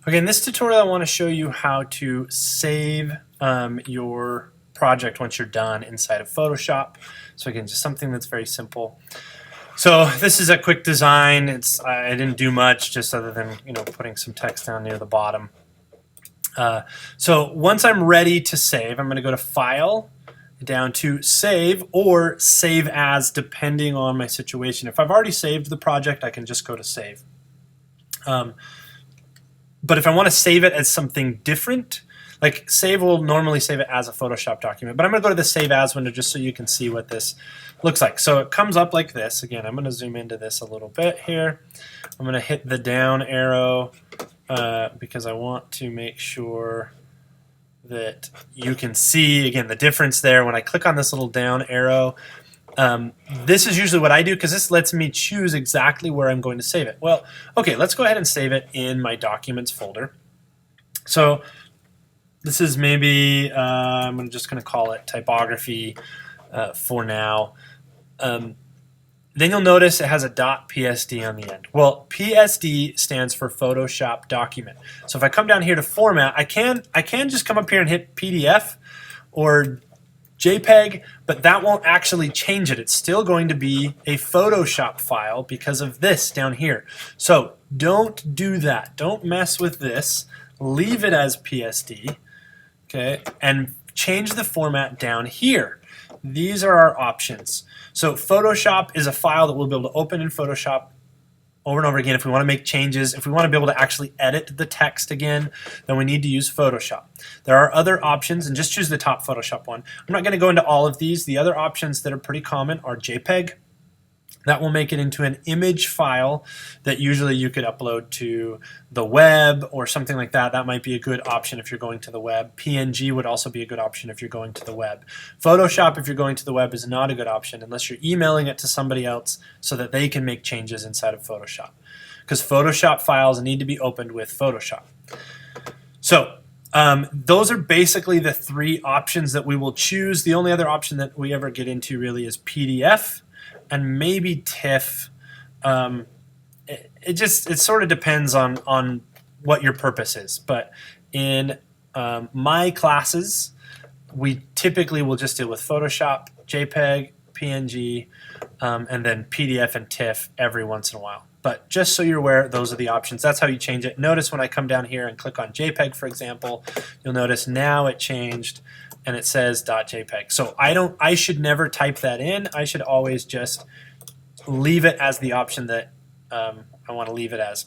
Okay, in this tutorial I want to show you how to save your project once you're done inside of Photoshop. So again, just something that's very simple. So this is a quick design. I didn't do much just other than putting some text down near the bottom. So once I'm ready to save, I'm going to go to File, down to Save, or Save As, depending on my situation. If I've already saved the project, I can just go to Save. But if I want to save it as something different, like Save will normally save it as a Photoshop document, but I'm going to go to the Save As window just so you can see what this looks like. So it comes up like this. Again, I'm going to zoom into this a little bit here. I'm going to hit the down arrow because I want to make sure that you can see, again, the difference there. When I click on this little down arrow, this is usually what I do because this lets me choose exactly where I'm going to save it. Well, okay, let's go ahead and save it in my Documents folder. So this is maybe, I'm just going to call it Typography for now. Then you'll notice it has a .psd on the end. Well, PSD stands for Photoshop Document. So if I come down here to Format, I can just come up here and hit PDF or JPEG, but that won't actually change it. It's still going to be a Photoshop file because of this down here. So don't do that. Don't mess with this. Leave it as PSD, okay, and change the format down here. These are our options. So Photoshop is a file that we'll be able to open in Photoshop over and over again. If we want to make changes, if we want to be able to actually edit the text again, then we need to use Photoshop. There are other options, and just choose the top Photoshop one. I'm not going to go into all of these. The other options that are pretty common are Jpeg. That will make it into an image file that usually you could upload to the web or something like that. That might be a good option if you're going to the web. PNG would also be a good option if you're going to the web. Photoshop, if you're going to the web, is not a good option unless you're emailing it to somebody else so that they can make changes inside of Photoshop. Because Photoshop files need to be opened with Photoshop. So those are basically the three options that we will choose. The only other option that we ever get into really is PDF. And maybe TIFF. It sort of depends on what your purpose is. But in my classes, we typically will just deal with Photoshop, JPEG, PNG, and then PDF and TIFF every once in a while. But just so you're aware, those are the options. That's how you change it. Notice when I come down here and click on JPEG, for example, you'll notice now it changed and it says .jpeg. So I should never type that in. I should always just leave it as the option that I want to leave it as.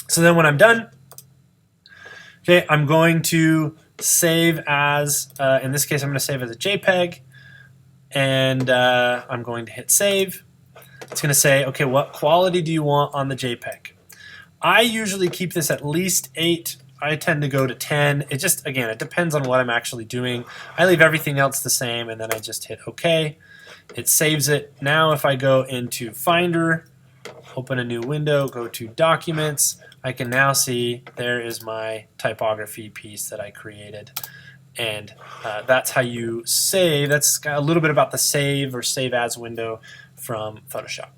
So then when I'm done, okay, I'm going to save as, in this case I'm going to save as a JPEG, and I'm going to hit save. It's going to say, okay, what quality do you want on the JPEG? I usually keep this at least 8. I tend to go to 10. It just, again, it depends on what I'm actually doing. I leave everything else the same, and then I just hit OK. It saves it. Now if I go into Finder, open a new window, go to Documents, I can now see there is my typography piece that I created. And that's how you save. That's a little bit about the Save or Save As window from Photoshop.